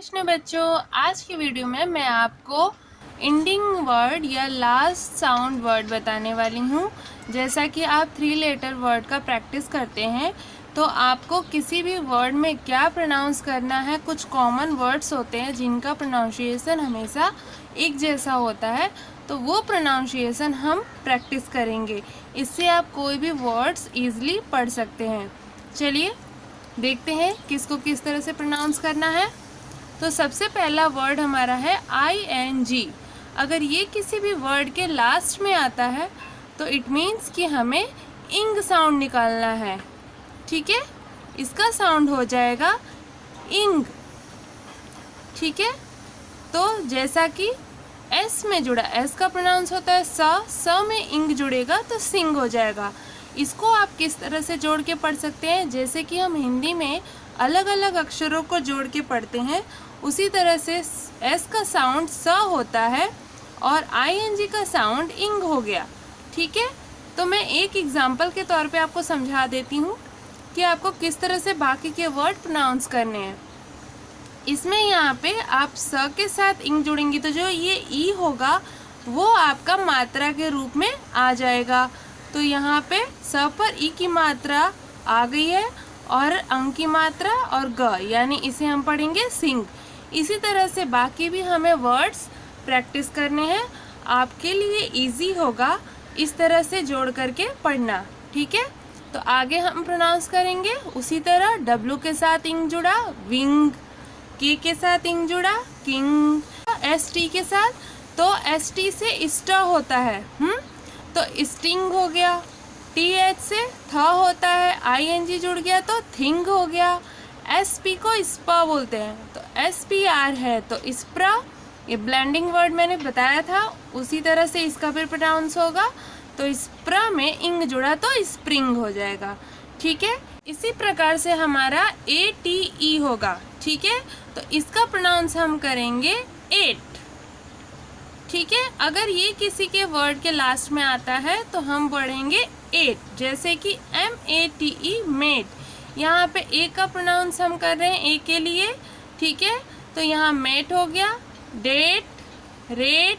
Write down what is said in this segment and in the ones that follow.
कृष्ण बच्चों, आज की वीडियो में मैं आपको एंडिंग वर्ड या लास्ट साउंड वर्ड बताने वाली हूँ। जैसा कि आप 3 लेटर वर्ड का प्रैक्टिस करते हैं तो आपको किसी भी वर्ड में क्या प्रोनाउंस करना है, कुछ कॉमन वर्ड्स होते हैं जिनका प्रोनाउंसिएशन हमेशा एक जैसा होता है, तो वो प्रोनाउंसिएशन हम प्रैक्टिस करेंगे। इससे आप कोई भी वर्ड्स ईजिली पढ़ सकते हैं। चलिए देखते हैं किसको किस तरह से प्रोनाउंस करना है। तो सबसे पहला वर्ड हमारा है ING। अगर ये किसी भी वर्ड के लास्ट में आता है तो इट मीन्स कि हमें इंग साउंड निकालना है। ठीक है, इसका साउंड हो जाएगा इंग। ठीक है, तो जैसा कि एस में जुड़ा, एस का प्रोनाउंस होता है स में इंग जुड़ेगा तो सिंग हो जाएगा। इसको आप किस तरह से जोड़ के पढ़ सकते हैं, जैसे कि हम हिंदी में अलग अलग अक्षरों को जोड़ के पढ़ते हैं, उसी तरह से एस का साउंड स होता है और ING का साउंड इंग हो गया। ठीक है, तो मैं एक एग्जाम्पल के तौर पे आपको समझा देती हूँ कि आपको किस तरह से बाकी के वर्ड प्रोनाउंस करने हैं। इसमें यहाँ पे आप स के साथ इंग जोड़ेंगी तो जो ये ई होगा वो आपका मात्रा के रूप में आ जाएगा। तो यहाँ पे स पर ई की मात्रा आ गई है और अंग की मात्रा और ग, यानी इसे हम पढ़ेंगे सिंग। इसी तरह से बाकी भी हमें वर्ड्स प्रैक्टिस करने हैं, आपके लिए इजी होगा इस तरह से जोड़ करके पढ़ना। ठीक है, तो आगे हम प्रोनाउंस करेंगे उसी तरह। W के साथ इंग जुड़ा विंग, K के साथ इंग जुड़ा किंग, ST के साथ तो ST से स्टा होता है, तो स्टिंग हो गया। TH से थ होता है, ING जुड़ गया तो थिंग हो गया। SP को स्पा बोलते हैं तो SPR है तो स्प्रा। ये ब्लेंडिंग वर्ड मैंने बताया था, उसी तरह से इसका भी प्रोनाउंस होगा। तो स्प्रा में इंग जुड़ा तो स्प्रिंग हो जाएगा। ठीक है, इसी प्रकार से हमारा ATE होगा। ठीक है, तो इसका प्रोनाउंस हम करेंगे एट। ठीक है, अगर ये किसी के वर्ड के लास्ट में आता है तो हम पढ़ेंगे एट, जैसे कि MATE मेट। यहाँ पे ए का प्रोनाउंस हम कर रहे हैं ए के लिए। ठीक है, तो यहाँ मेट हो गया, डेट, रेट,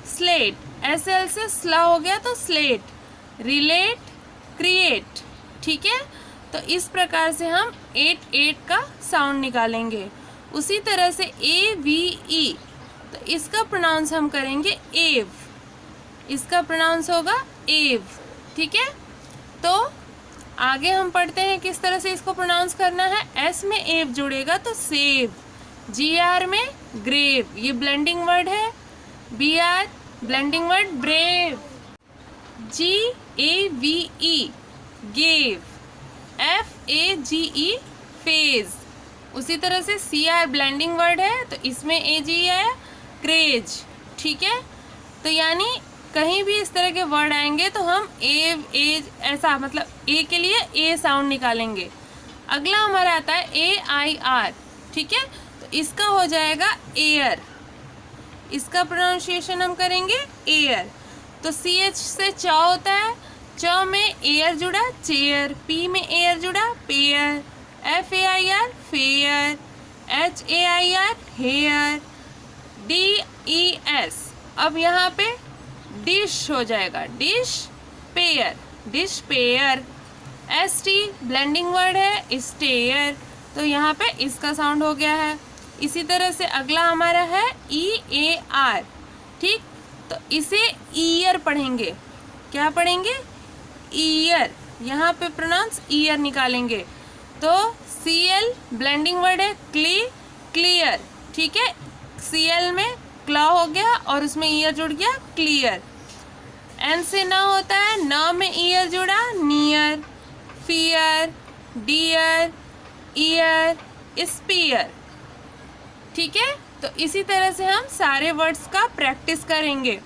स्लेट, SL से स्ला हो गया तो स्लेट, रिलेट, क्रिएट। ठीक है, तो इस प्रकार से हम एट का साउंड निकालेंगे। उसी तरह से AVE, तो इसका प्रोनाउंस हम करेंगे एव, इसका प्रोनाउंस होगा एव। ठीक है, तो आगे हम पढ़ते हैं किस तरह से इसको प्रोनाउंस करना है। S में एव जुड़ेगा तो सेव, GR में ग्रेव, ये ब्लेंडिंग वर्ड है। BR blending word brave, GAVE gave, FAGE phase. उसी तरह से CR ब्लेंडिंग वर्ड है तो इसमें AG है क्रेज। ठीक है, तो यानी कहीं भी इस तरह के वर्ड आएंगे तो हम एव एज ऐसा, मतलब ए के लिए ए साउंड निकालेंगे। अगला हमारा आता है AIR। ठीक है, तो इसका हो जाएगा एयर, इसका प्रोनाउंसिएशन हम करेंगे एयर। तो CH से च होता है, च में एयर जुड़ा चेयर, P में एयर जुड़ा pair, FAIR fair, HAIR hair, DES। अब यहाँ पे डिश हो जाएगा dish pair, dish pair. ST blending word है स्टेयर, तो यहाँ पे इसका साउंड हो गया है। इसी तरह से अगला हमारा है EAR। ठीक, तो इसे ईयर पढ़ेंगे। क्या पढ़ेंगे? ईयर, यहाँ पे प्रोनाउंस ईयर निकालेंगे। तो CL ब्लेंडिंग वर्ड है क्लियर। ठीक है, CL में क्ला हो गया और उसमें ईयर जुड़ गया क्लियर। N से न होता है, न में ईयर जुड़ा near, fear, dear, ear, spear. ठीक है, तो इसी तरह से हम सारे वर्ड्स का प्रैक्टिस करेंगे।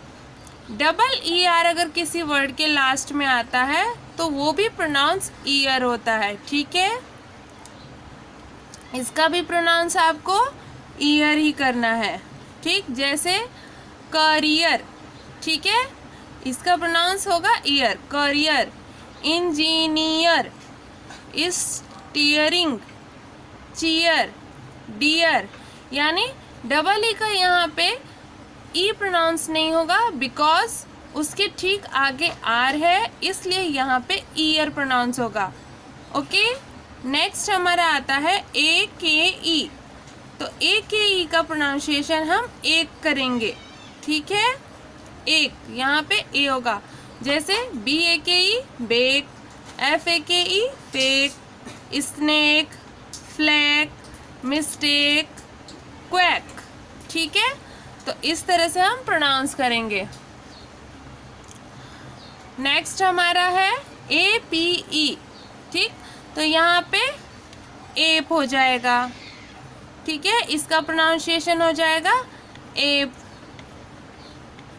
डबल ER अगर किसी वर्ड के लास्ट में आता है तो वो भी प्रोनाउंस ईयर होता है। ठीक है, इसका भी प्रोनाउंस आपको ईयर ही करना है। ठीक, जैसे करियर। ठीक है, इसका प्रोनाउंस होगा ear, career. Engineer, steering, cheer, dear, यानी डबल ई का यहाँ पे ई प्रोनाउंस नहीं होगा, बिकॉज उसके ठीक आगे आर है, इसलिए यहाँ पे ईयर प्रोनाउंस होगा। ओके, नेक्स्ट हमारा आता है ए के ई। तो ए के ई का प्रोनाउंसिएशन हम एक करेंगे, ठीक है। एक यहाँ पे ए होगा, जैसे बी ए के ई बेक, एफ ए के ई फेक, स्नेक, फ्लैक, मिस्टेक, क्वैक, ठीक है। तो इस तरह से हम प्रोनाउंस करेंगे। नेक्स्ट हमारा है ए पी ई, ठीक। तो यहाँ पे एप हो जाएगा, ठीक है, इसका प्रोनाउंसिएशन हो जाएगा एप।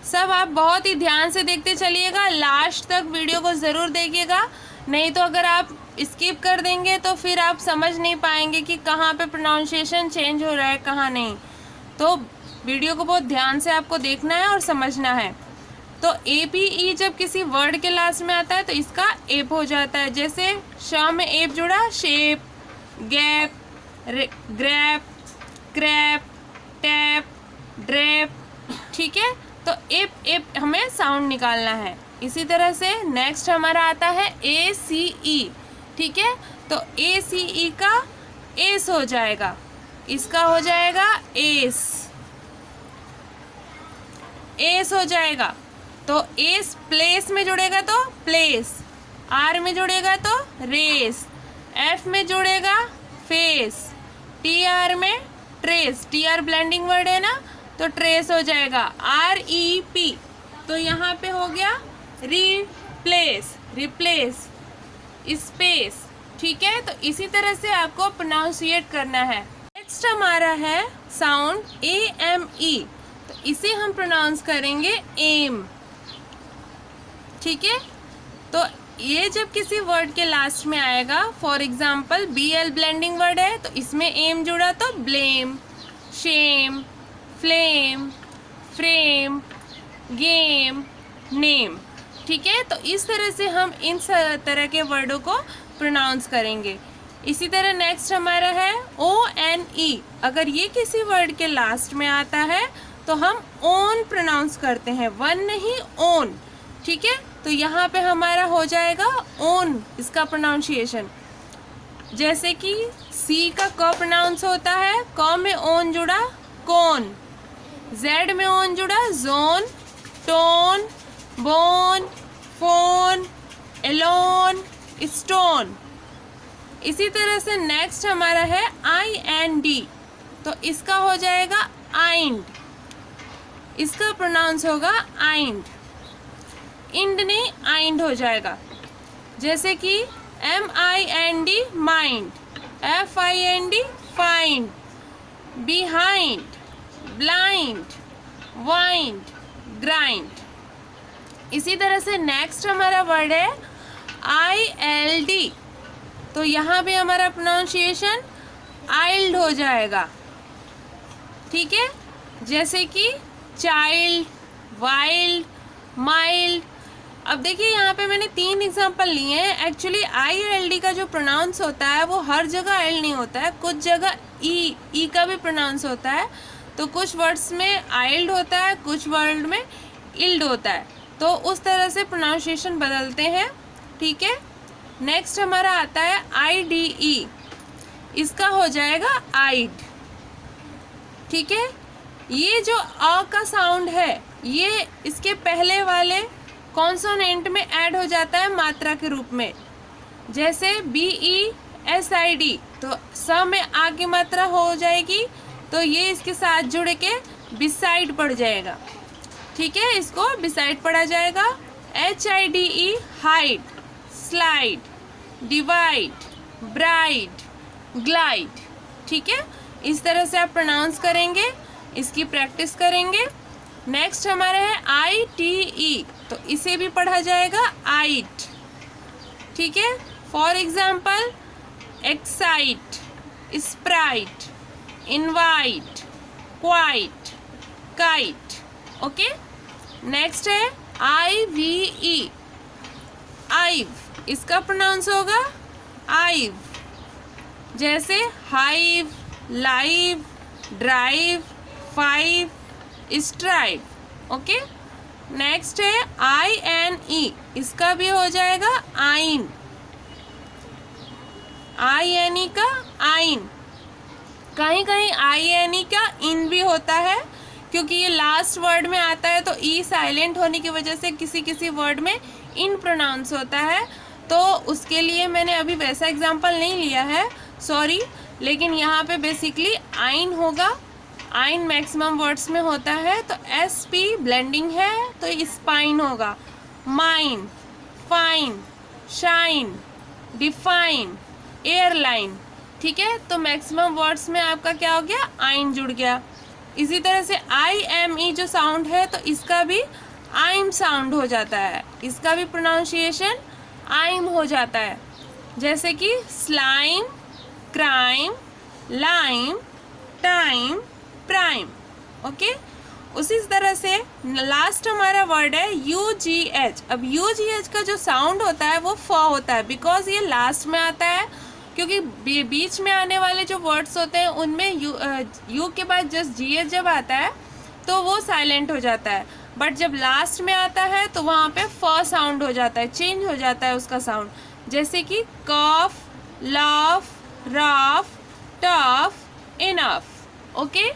सब आप बहुत ही ध्यान से देखते चलिएगा, लास्ट तक वीडियो को ज़रूर देखिएगा, नहीं तो अगर आप स्किप कर देंगे तो फिर आप समझ नहीं पाएंगे कि कहाँ पे प्रोनाउंसिएशन चेंज हो रहा है, कहाँ नहीं। तो वीडियो को बहुत ध्यान से आपको देखना है और समझना है। तो ए पी ई जब किसी वर्ड के लास्ट में आता है तो इसका एप हो जाता है, जैसे श में एप जुड़ा, शेप, गैप, ग्रैप, क्रैप, टैप, ड्रैप, ठीक है। तो एप एप हमें साउंड निकालना है। इसी तरह से नेक्स्ट हमारा आता है ए सी ई, ठीक है। तो ए सी ई का एस हो जाएगा, इसका हो जाएगा एस, एस हो जाएगा। तो एस प्लेस में जुड़ेगा तो प्लेस, आर में जुड़ेगा तो रेस, एफ में जुड़ेगा फेस, टी आर में trace, T R blending word है ना, तो ट्रेस हो जाएगा, आर ई पी। तो यहाँ पे हो गया रिप्लेस, रिप्लेस, स्पेस, ठीक है। तो इसी तरह से आपको प्रोनाउंसिएट करना है। नेक्स्ट हमारा है साउंड ए एम ई। तो इसे हम प्रोनाउंस करेंगे एम, ठीक है। तो ये जब किसी वर्ड के लास्ट में आएगा, for example B L blending word है तो इसमें एम जुड़ा तो blame, shame, flame, frame, game, name, ठीक है। तो इस तरह से हम इन तरह के वर्डों को प्रोनाउंस करेंगे। इसी तरह नेक्स्ट हमारा है ओ एन ई। अगर ये किसी वर्ड के लास्ट में आता है तो हम ओन प्रोनाउंस करते हैं, वन नहीं ओन, ठीक है। तो यहाँ पे हमारा हो जाएगा ओन, इसका प्रोनाउंसिएशन। जैसे कि सी का क प्रोनाउंस होता है, क में ओन जुड़ा कौन, जेड में ओन जुड़ा zone, tone, bone, phone, alone, stone. इसी तरह से नेक्स्ट हमारा है आई एन डी। तो इसका हो जाएगा आइंड, इसका प्रोनाउंस होगा आइंड, इंड नहीं आइंड हो जाएगा। जैसे कि M I N D mind, F I N D find, behind, blind, wind, grind. इसी तरह से नेक्स्ट हमारा वर्ड है आई एल डी। तो यहाँ भी हमारा प्रोनाउंसिएशन आइल्ड हो जाएगा, ठीक है। जैसे कि चाइल्ड, वाइल्ड, माइल्ड। अब देखिए यहाँ पे मैंने 3 एग्जांपल लिए हैं। एक्चुअली आई एल डी का जो प्रोनाउंस होता है वो हर जगह एल नहीं होता है, कुछ जगह ई का भी प्रोनाउंस होता है। तो कुछ वर्ड्स में आइल्ड होता है, कुछ वर्ड में इल्ड होता है, तो उस तरह से प्रोनाउंसिएशन बदलते हैं, ठीक है। नेक्स्ट हमारा आता है आई डी ई। इसका हो जाएगा आइड, ठीक है। ये जो अ का साउंड है ये इसके पहले वाले कॉन्सोनेंट में ऐड हो जाता है मात्रा के रूप में। जैसे B E S I D, तो स में आ की मात्रा हो जाएगी तो ये इसके साथ जुड़ के बिसाइड पड़ जाएगा, ठीक है। इसको बिसाइड पढ़ा जाएगा। H I D E hide, slide, divide, bride, glide, ठीक है। इस तरह से आप प्रोनाउंस करेंगे, इसकी प्रैक्टिस करेंगे। नेक्स्ट हमारा है आई टी ई। तो इसे भी पढ़ा जाएगा आइट, ठीक है। For example excite, Sprite, invite, quite, kite, okay. Next है आई वी ई, आइव। इसका प्रोनाउंस होगा आइव। जैसे hive, live, drive, 5 strive. Okay, next है INE, इसका भी हो जाएगा आइन, INE का आइन। कहीं कहीं INE का इन भी होता है, क्योंकि ये लास्ट वर्ड में आता है तो ई साइलेंट होने की वजह से किसी किसी वर्ड में इन प्रोनाउंस होता है, तो उसके लिए मैंने अभी वैसा एग्जाम्पल नहीं लिया है, सॉरी। लेकिन यहाँ पे बेसिकली आइन होगा, आइन मैक्सिमम वर्ड्स में होता है, तो SP ब्लेंडिंग है तो स्पाइन होगा। Mine, fine, shine, define, airline, ठीक है। तो मैक्सिमम वर्ड्स में आपका क्या हो गया, आइन जुड़ गया। इसी तरह से IME जो साउंड है तो इसका भी आइम साउंड हो जाता है, इसका भी प्रोनाउंसिएशन आइम हो जाता है। जैसे कि slime, crime, lime, time, prime. Okay, उसी तरह से लास्ट हमारा वर्ड है UGH। अब UGH का जो साउंड होता है वो फ होता है, बिकॉज ये लास्ट में आता है, क्योंकि बीच में आने वाले जो वर्ड्स होते हैं उनमें यू के बाद जस्ट GH जब आता है तो वो साइलेंट हो जाता है, बट जब लास्ट में आता है तो वहाँ पे फ साउंड हो जाता है, चेंज हो जाता है उसका साउंड। जैसे कि कफ, लफ, रफ, टफ, इनफ। ओके,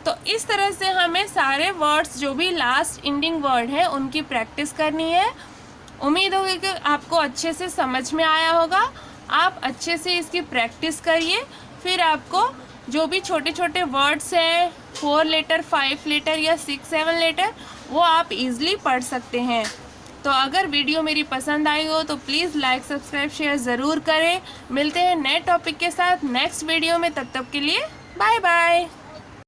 तो इस तरह से हमें सारे वर्ड्स जो भी लास्ट एंडिंग वर्ड है उनकी प्रैक्टिस करनी है। उम्मीद होगी कि आपको अच्छे से समझ में आया होगा। आप अच्छे से इसकी प्रैक्टिस करिए, फिर आपको जो भी छोटे छोटे वर्ड्स हैं 4 लेटर, 5 लेटर या 6-7 लेटर, वो आप इजीली पढ़ सकते हैं। तो अगर वीडियो मेरी पसंद आई हो तो प्लीज़ लाइक, सब्सक्राइब, शेयर ज़रूर करें। मिलते हैं नए टॉपिक के साथ नेक्स्ट वीडियो में, तब तक के लिए बाय बाय।